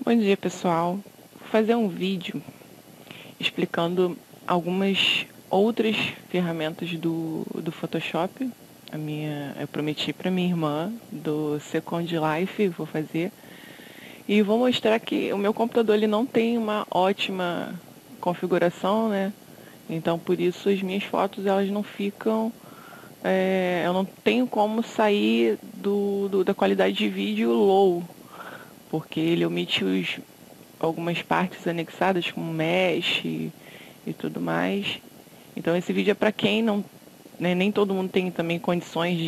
Bom dia, pessoal. Vou fazer um vídeo explicando algumas outras ferramentas do Photoshop. Eu prometi para minha irmã do Second Life, vou fazer. E vou mostrar que o meu computador ele não tem uma ótima configuração, né? Então, por isso, as minhas fotos elas não ficam... eu não tenho como sair da qualidade de vídeo low, porque ele omite algumas partes anexadas, como mesh e tudo mais. Então esse vídeo é para quem não... né, nem todo mundo tem também condições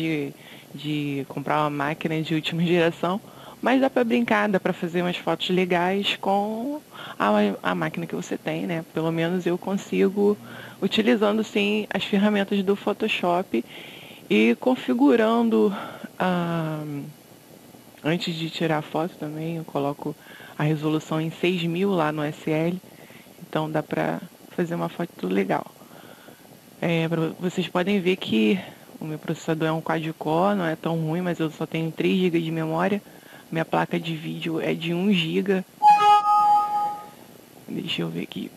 de comprar uma máquina de última geração, mas dá para brincar, dá para fazer umas fotos legais com a máquina que você tem, né? Pelo menos eu consigo, utilizando sim as ferramentas do Photoshop e configurando antes de tirar a foto também, eu coloco a resolução em 6000 lá no SL, então dá pra fazer uma foto legal. Vocês podem ver que o meu processador é um quad-core, não é tão ruim, mas eu só tenho 3 GB de memória. Minha placa de vídeo é de 1 GB. Deixa eu ver aqui.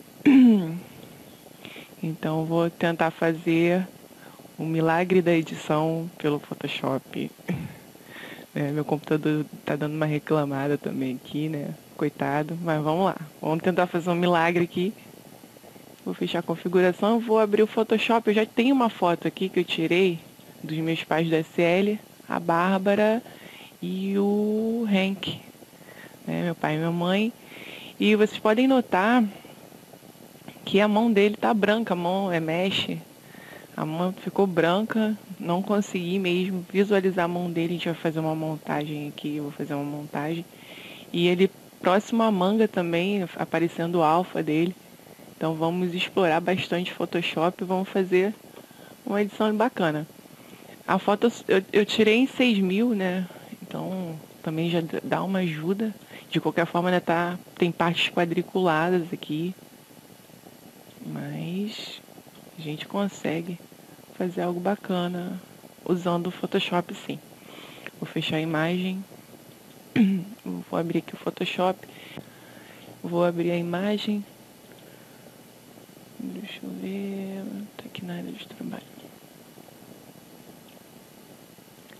Então vou tentar fazer o milagre da edição pelo Photoshop. Meu computador tá dando uma reclamada também aqui, né? Coitado, mas vamos lá. Vamos tentar fazer um milagre aqui. Vou fechar a configuração, vou abrir o Photoshop. Eu já tenho uma foto aqui que eu tirei dos meus pais da SL, a Bárbara e o Hank, né? Meu pai e minha mãe. E vocês podem notar que a mão dele tá branca, a mão é mesh. A mão ficou branca, não consegui mesmo visualizar a mão dele. A gente vai fazer uma montagem aqui, eu vou fazer uma montagem. E ele próximo à manga também, aparecendo o alfa dele. Então vamos explorar bastante Photoshop e vamos fazer uma edição bacana. A foto eu tirei em 6000, né? Então também já dá uma ajuda. De qualquer forma, né, tem partes quadriculadas aqui. Mas a gente consegue fazer algo bacana usando o Photoshop, sim. Vou fechar a imagem. Vou abrir aqui o Photoshop. Vou abrir a imagem. Deixa eu ver... Tá aqui na área de trabalho.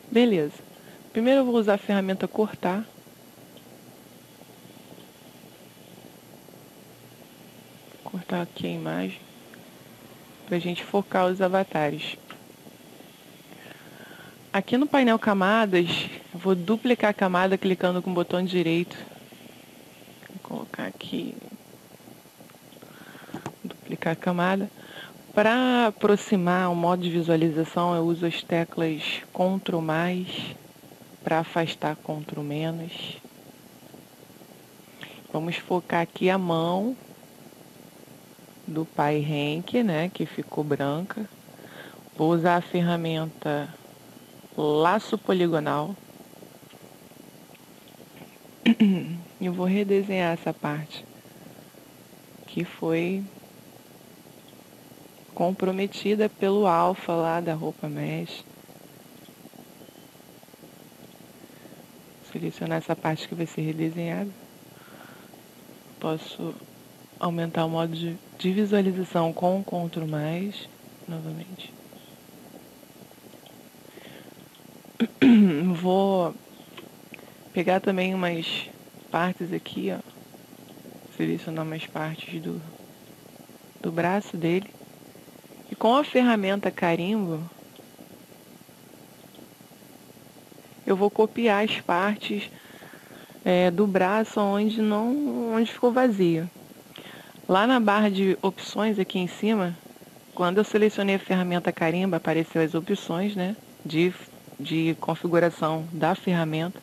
Beleza. Primeiro eu vou usar a ferramenta cortar. Cortar aqui a imagem. Pra gente focar os avatares. Aqui no painel camadas, eu vou duplicar a camada clicando com o botão direito. Vou colocar aqui. Duplicar a camada. Para aproximar o modo de visualização, eu uso as teclas Ctrl+, para afastar Ctrl-. Vamos focar aqui a mão do pai Henk, né, que ficou branca. Vou usar a ferramenta Laço Poligonal. E vou redesenhar essa parte que foi comprometida pelo alfa lá da roupa mesh. Selecionar essa parte que vai ser redesenhada. Posso aumentar o modo de visualização com Ctrl+, novamente. Vou pegar também umas partes aqui, ó. Selecionar umas partes do braço dele. E com a ferramenta carimbo, eu vou copiar as partes do braço onde ficou vazio. Lá na barra de opções aqui em cima, quando eu selecionei a ferramenta carimbo, apareceu as opções, né, de configuração da ferramenta.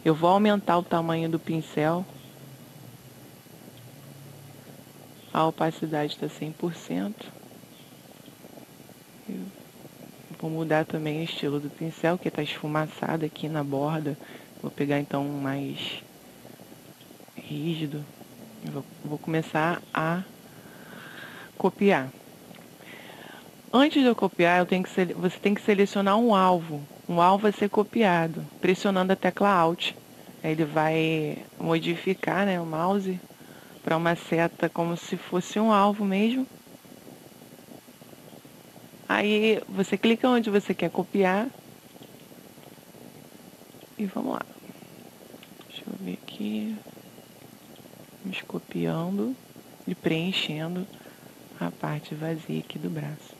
Eu vou aumentar o tamanho do pincel. A opacidade está 100%. Vou mudar também o estilo do pincel, que está esfumaçado aqui na borda. Vou pegar então um mais rígido. Vou começar a copiar. Antes de eu copiar, você tem que selecionar um alvo a ser copiado, pressionando a tecla Alt. Aí ele vai modificar, né, o mouse para uma seta como se fosse um alvo mesmo. Aí você clica onde você quer copiar e vamos lá. Deixa eu ver aqui. Vamos copiando e preenchendo a parte vazia aqui do braço.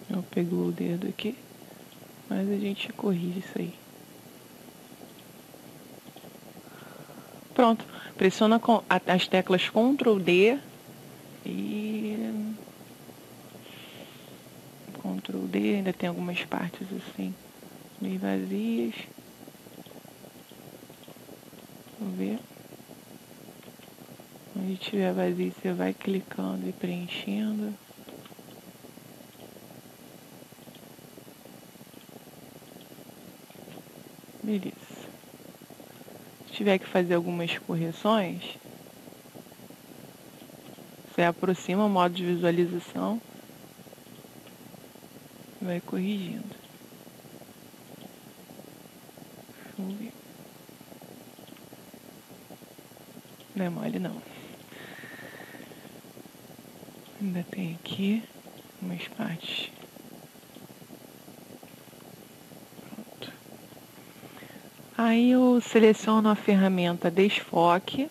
Eu pego o dedo aqui, mas a gente corrige isso aí. Pronto, pressiona as teclas Ctrl D e Ctrl D, ainda tem algumas partes assim meio vazias. Vamos ver. Onde tiver vazio, você vai clicando e preenchendo. Beleza. Se tiver que fazer algumas correções, você aproxima o modo de visualização e vai corrigindo. Vamos ver. Não é mole não. Ainda tem aqui umas partes. Pronto. Aí eu seleciono a ferramenta Desfoque.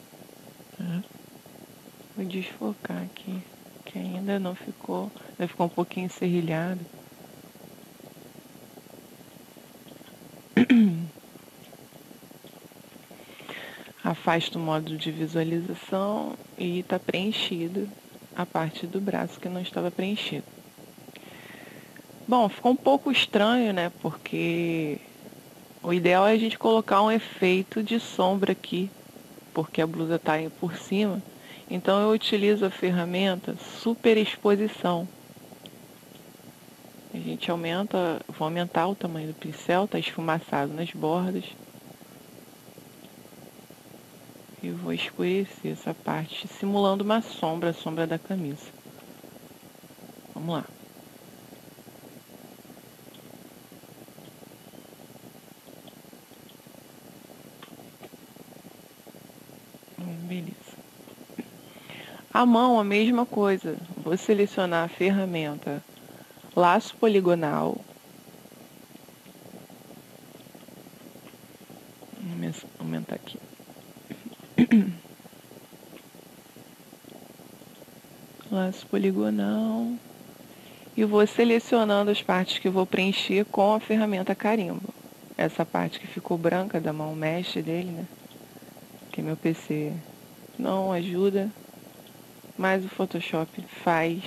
Vou desfocar aqui, que ainda não ficou, ainda ficou um pouquinho serrilhado. Afasta o modo de visualização e está preenchido a parte do braço que não estava preenchido. Bom, ficou um pouco estranho, né? Porque o ideal é a gente colocar um efeito de sombra aqui, porque a blusa está aí por cima. Então eu utilizo a ferramenta Superexposição. A gente vou aumentar o tamanho do pincel, está esfumaçado nas bordas. E vou escurecer essa parte, simulando uma sombra, a sombra da camisa. Vamos lá. Beleza. A mão, a mesma coisa. Vou selecionar a ferramenta Laço Poligonal. Vou aumentar aqui. Laço poligonal. E vou selecionando as partes que eu vou preencher com a ferramenta Carimbo. Essa parte que ficou branca da mão mesh dele, né? Que meu PC não ajuda, mas o Photoshop faz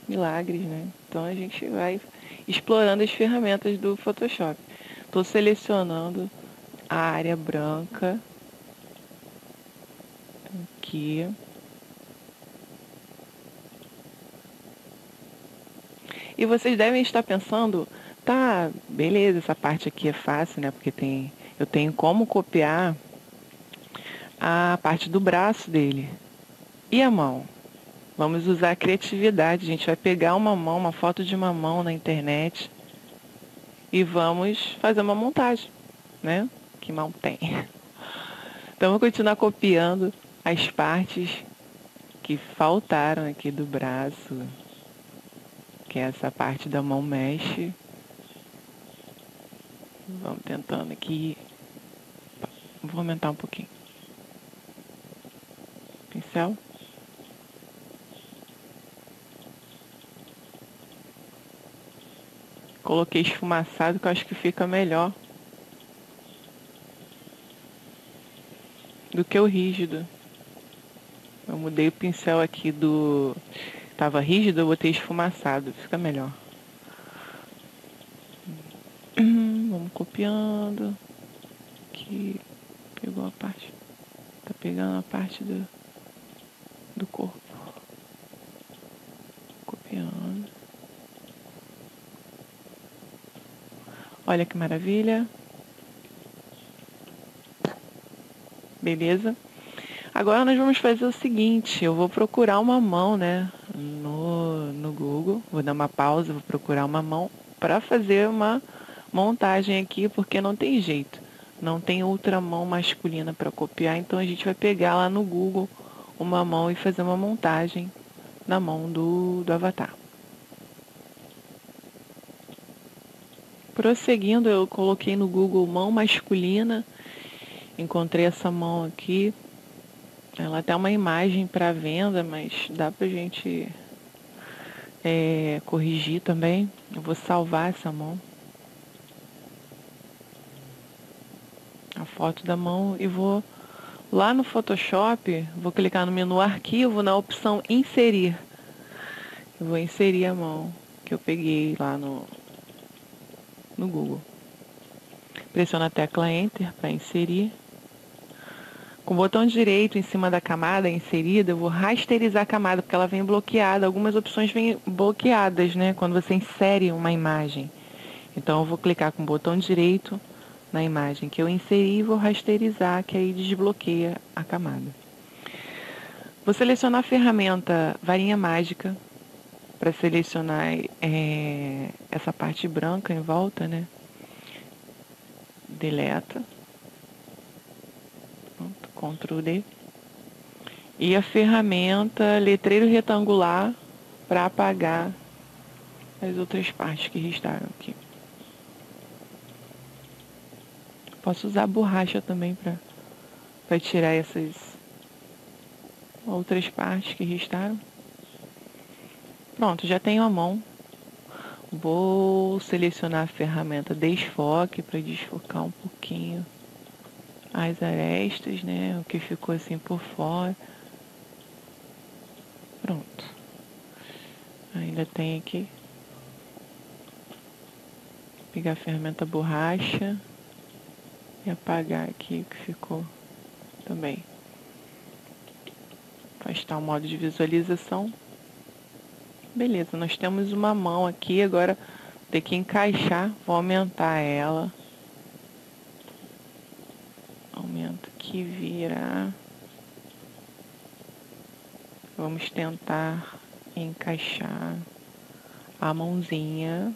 milagres, né? Então a gente vai explorando as ferramentas do Photoshop. Estou selecionando a área branca aqui. E vocês devem estar pensando, tá, beleza, essa parte aqui é fácil, né? Porque eu tenho como copiar a parte do braço dele. E a mão? Vamos usar a criatividade. A gente vai pegar uma mão, uma foto de uma mão na internet e vamos fazer uma montagem, né? Que mão tem. Então, vou continuar copiando as partes que faltaram aqui do braço, que é essa parte da mão mesh. Vamos tentando aqui. Vou aumentar um pouquinho. Pincel. Coloquei esfumaçado, que eu acho que fica melhor do que o rígido. Eu mudei o pincel aqui do... Tava rígido, eu botei esfumaçado. Fica melhor. Vamos copiando. Aqui. Pegou a parte. Tá pegando a parte do corpo. Copiando. Olha que maravilha. Beleza? Agora nós vamos fazer o seguinte, eu vou procurar uma mão, né, no Google, vou dar uma pausa, vou procurar uma mão para fazer uma montagem aqui, porque não tem jeito, não tem outra mão masculina para copiar, então a gente vai pegar lá no Google uma mão e fazer uma montagem na mão do avatar. Prosseguindo, eu coloquei no Google mão masculina, encontrei essa mão aqui. Ela tem uma imagem para venda, mas dá pra gente corrigir também. Eu vou salvar essa mão, a foto da mão, e vou lá no Photoshop, vou clicar no menu arquivo, na opção inserir. Eu vou inserir a mão que eu peguei lá no Google. Pressiono a tecla Enter para inserir. Com o botão direito em cima da camada inserida, eu vou rasterizar a camada, porque ela vem bloqueada. Algumas opções vêm bloqueadas, né? Quando você insere uma imagem. Então, eu vou clicar com o botão direito na imagem que eu inseri e vou rasterizar, que aí desbloqueia a camada. Vou selecionar a ferramenta varinha mágica para selecionar essa parte branca em volta, né? Deleta. Ctrl D. E a ferramenta letreiro retangular para apagar as outras partes que restaram aqui. Posso usar a borracha também para tirar essas outras partes que restaram. Pronto, já tenho a mão. Vou selecionar a ferramenta desfoque para desfocar um pouquinho as arestas, né? O que ficou assim por fora. Pronto. Ainda tem aqui. Pegar a ferramenta borracha e apagar aqui o que ficou também. Afastar o modo de visualização. Beleza, nós temos uma mão aqui, agora tem que encaixar, vou aumentar ela. Aumento aqui, virar. Vamos tentar encaixar a mãozinha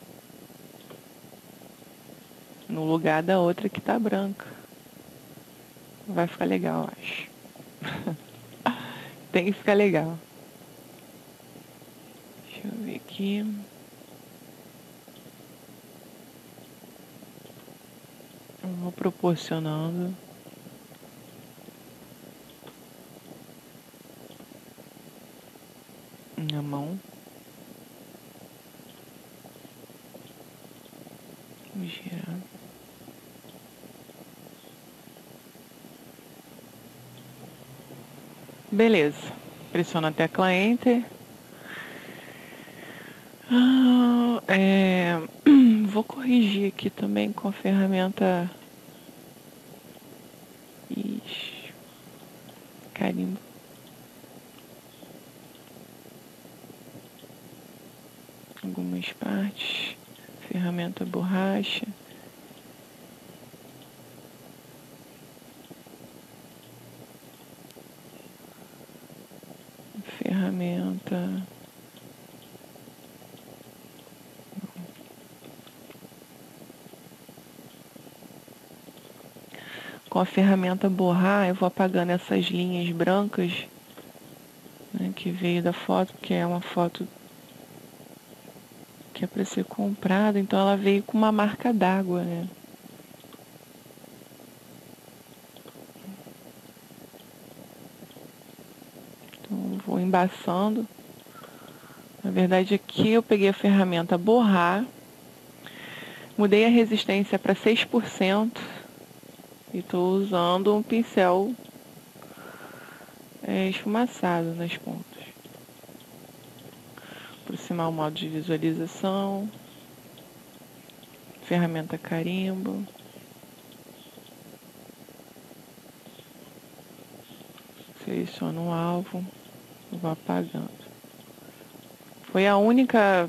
no lugar da outra que tá branca. Vai ficar legal, acho. Tem que ficar legal. Deixa eu ver aqui. Eu vou proporcionando. Na mão. Vou girar. Beleza. Pressiona a tecla Enter. Vou corrigir aqui também com a ferramenta carimbo. Algumas partes. Ferramenta borracha. Ferramenta. Com a ferramenta borrar, eu vou apagando essas linhas brancas, né, que veio da foto, que é uma foto que é para ser comprada, então ela veio com uma marca d'água, né? Então eu vou embaçando. Na verdade aqui eu peguei a ferramenta borrar, mudei a resistência para 6%. E estou usando um pincel esfumaçado nas pontas. Aproximar o modo de visualização. Ferramenta carimbo. Seleciono um alvo. Vou apagando. Foi a única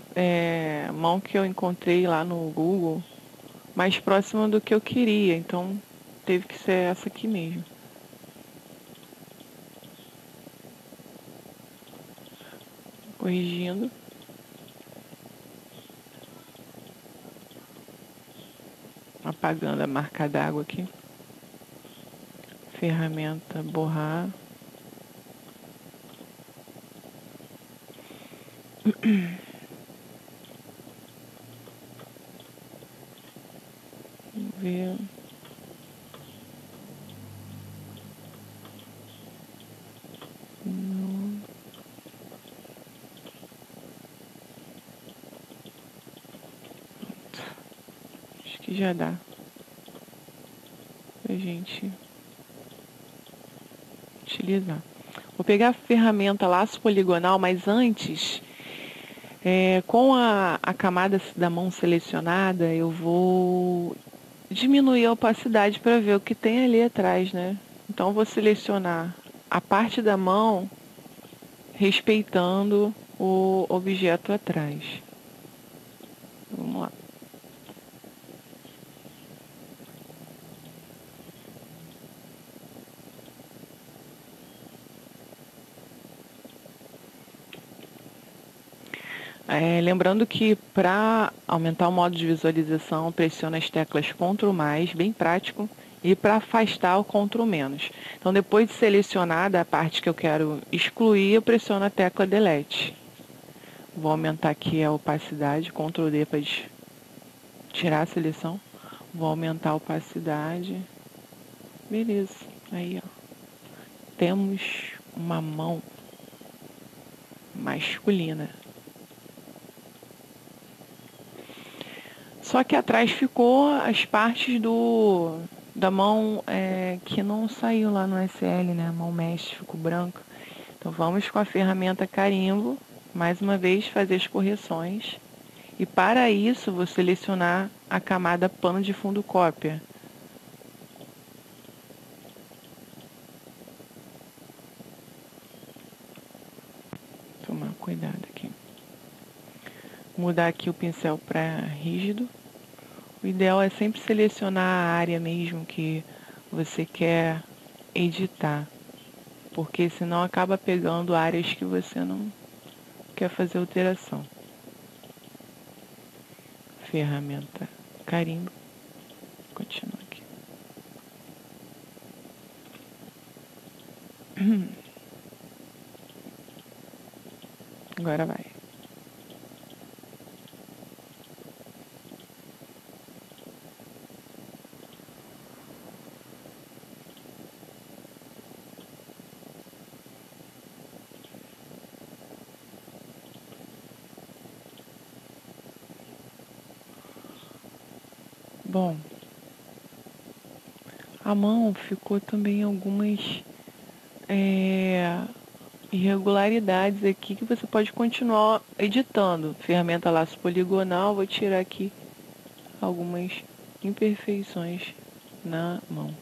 mão que eu encontrei lá no Google mais próxima do que eu queria. Então teve que ser essa aqui mesmo. corrigindo. Apagando a marca d'água aqui. Ferramenta borrar. Vamos ver. Não. Acho que já dá pra gente utilizar. Vou pegar a ferramenta laço poligonal, mas antes, com a camada da mão selecionada, eu vou diminuir a opacidade para ver o que tem ali atrás, né? Então, vou selecionar a parte da mão respeitando o objeto atrás. Vamos lá. Lembrando que para aumentar o modo de visualização, pressiona as teclas Ctrl+, bem prático, e para afastar o Ctrl-. Então, depois de selecionada a parte que eu quero excluir, eu pressiono a tecla Delete. Vou aumentar aqui a opacidade, Ctrl+D para tirar a seleção. Vou aumentar a opacidade. Beleza, aí ó. Temos uma mão masculina. Só que atrás ficou as partes da mão que não saiu lá no SL, né? A mão mesh ficou branca. Então vamos com a ferramenta carimbo, mais uma vez fazer as correções. E para isso vou selecionar a camada pano de fundo cópia. Tomar cuidado aqui. Mudar aqui o pincel para rígido. O ideal é sempre selecionar a área mesmo que você quer editar, porque senão acaba pegando áreas que você não quer fazer alteração. Ferramenta carimbo. Continua aqui. Agora vai. Bom, a mão ficou também algumas irregularidades aqui que você pode continuar editando. Ferramenta laço poligonal, vou tirar aqui algumas imperfeições na mão.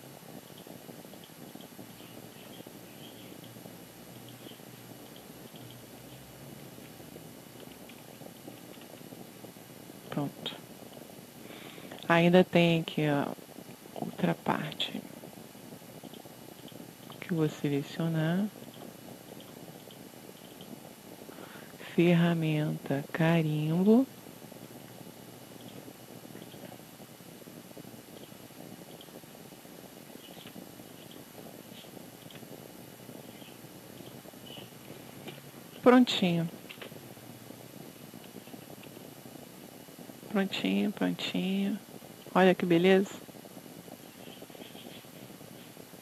Pronto. Ainda tem aqui a outra parte que eu vou selecionar. Ferramenta carimbo. Prontinho. Prontinho, prontinho. Olha que beleza.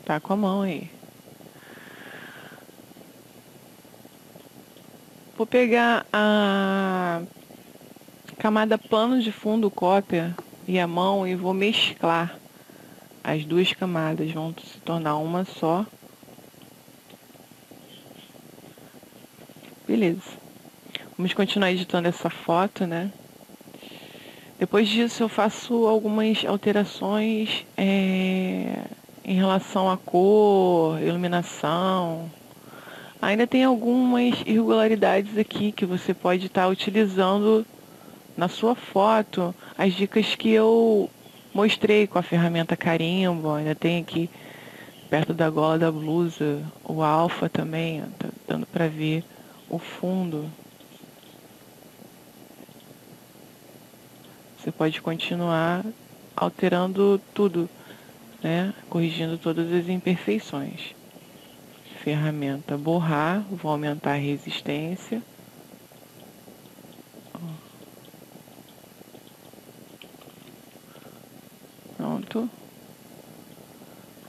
Tá com a mão aí. Vou pegar a camada pano de fundo cópia e a mão e vou mesclar. As duas camadas vão se tornar uma só. Beleza. Vamos continuar editando essa foto, né? Depois disso eu faço algumas alterações em relação à cor, iluminação. Ainda tem algumas irregularidades aqui que você pode estar utilizando na sua foto. As dicas que eu mostrei com a ferramenta carimbo, ainda tem aqui perto da gola da blusa, o alfa também, ó, tá dando para ver o fundo. pode continuar alterando tudo, né? Corrigindo todas as imperfeições. Ferramenta borrar, vou aumentar a resistência. Pronto.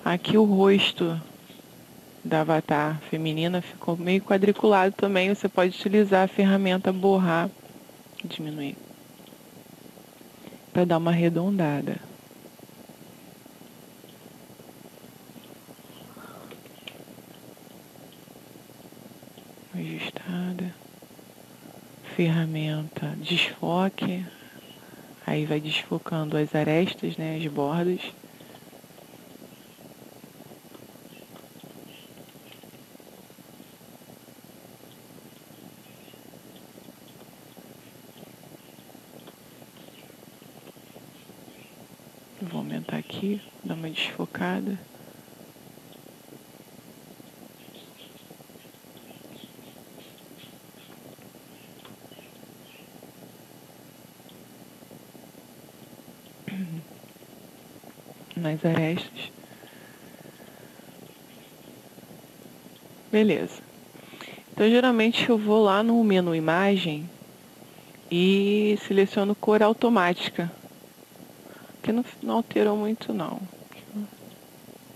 Aqui o rosto da avatar feminina ficou meio quadriculado também. Você pode utilizar a ferramenta borrar, diminuir, para dar uma arredondada. Ajustada. Ferramenta desfoque. Aí vai desfocando as arestas, né, as bordas. Vou aumentar aqui, dar uma desfocada. Nas arestas. Beleza. Então, geralmente eu vou lá no menu imagem e seleciono cor automática. Que não alterou muito não.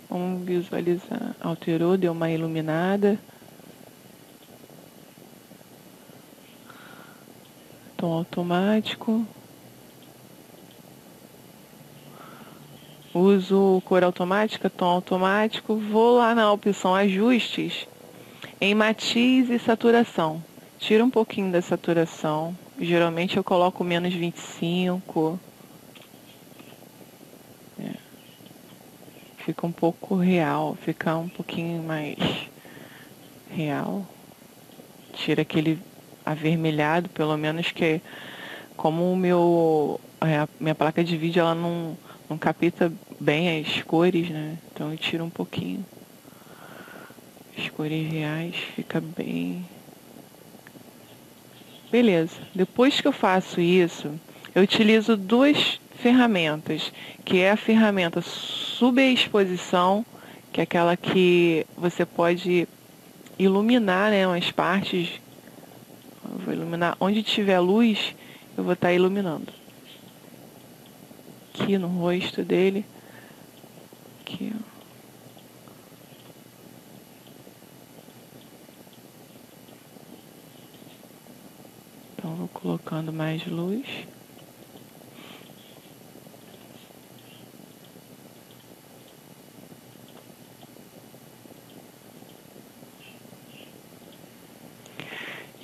Vamos visualizar. Alterou, deu uma iluminada. Tom automático. Uso cor automática, tom automático. Vou lá na opção ajustes, em matiz e saturação. Tira um pouquinho da saturação. Geralmente eu coloco menos 25. Fica um pouco real, fica um pouquinho mais real. Tira aquele avermelhado, pelo menos, que como a minha placa de vídeo ela não capta bem as cores, né? Então eu tiro um pouquinho. As cores reais fica bem. Beleza. Depois que eu faço isso, eu utilizo duas ferramentas, que é a ferramenta subexposição, que é aquela que você pode iluminar, né, umas partes. Eu vou iluminar onde tiver luz, eu vou estar iluminando. Aqui no rosto dele. Aqui, ó. Então, vou colocando mais luz.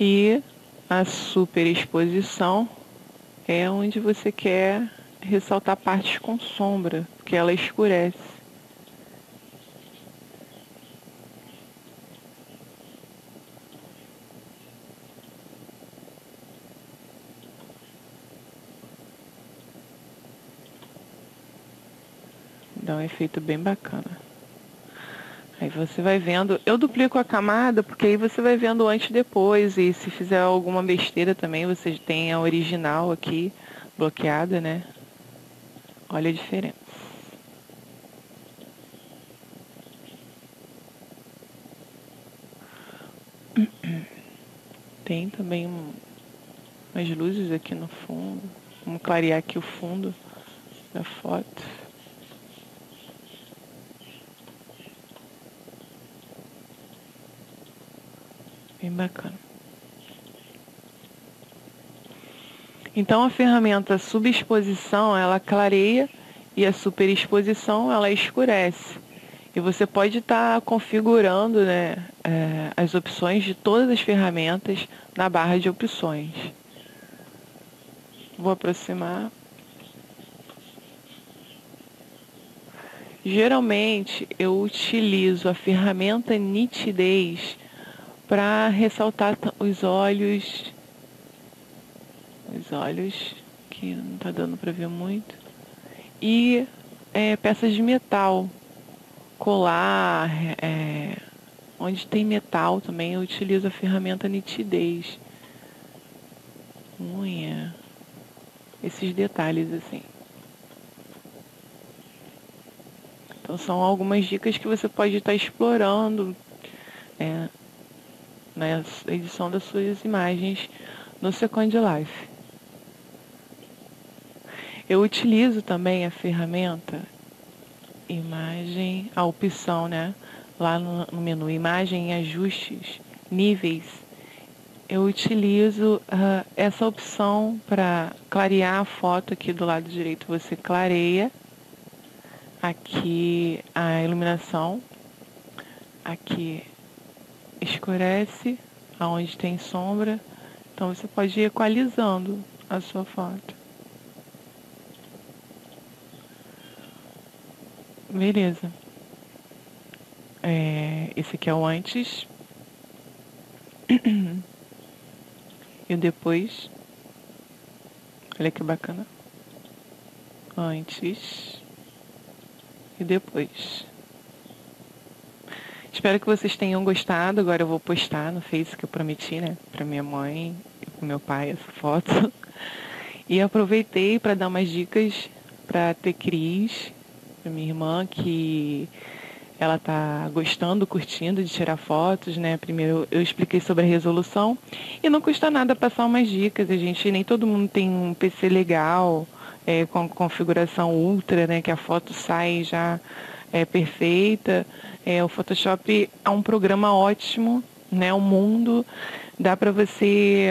E a superexposição é onde você quer ressaltar partes com sombra, porque ela escurece. Dá um efeito bem bacana. Aí você vai vendo, eu duplico a camada porque aí você vai vendo antes e depois, e se fizer alguma besteira também, você tem a original aqui bloqueada, né? Olha a diferença. Tem também umas luzes aqui no fundo. Vamos clarear aqui o fundo da foto. Bem bacana. Então a ferramenta subexposição, ela clareia e a superexposição, ela escurece. E você pode estar configurando, né, as opções de todas as ferramentas na barra de opções. Vou aproximar. Geralmente eu utilizo a ferramenta nitidez para ressaltar os olhos que não está dando para ver muito, e peças de metal, colar, onde tem metal também eu utilizo a ferramenta nitidez. Unha. esses detalhes assim. Então são algumas dicas que você pode estar explorando na edição das suas imagens no Second Life. Eu utilizo também a ferramenta imagem, a opção, né? Lá no menu imagem e ajustes, níveis. Eu utilizo essa opção para clarear a foto. Aqui do lado direito você clareia aqui a iluminação, aqui escurece aonde tem sombra. Então você pode ir equalizando a sua foto. Beleza. Esse aqui é o antes e o depois. Olha que bacana. Antes e depois. Espero que vocês tenham gostado. Agora eu vou postar no Face que eu prometi, né? Pra minha mãe e pro meu pai essa foto. E aproveitei para dar umas dicas pra ter Cris, pra minha irmã, que ela tá gostando, curtindo de tirar fotos, né? Primeiro eu expliquei sobre a resolução e não custa nada passar umas dicas. Nem todo mundo tem um PC legal, com configuração ultra, né? Que a foto sai já perfeita. O Photoshop é um programa ótimo, né? O mundo dá para você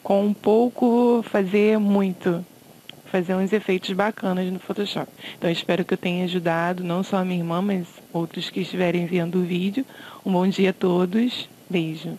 com um pouco fazer muito. Fazer uns efeitos bacanas no Photoshop. Então, eu espero que eu tenha ajudado, não só a minha irmã, mas outros que estiverem vendo o vídeo. Um bom dia a todos. Beijo.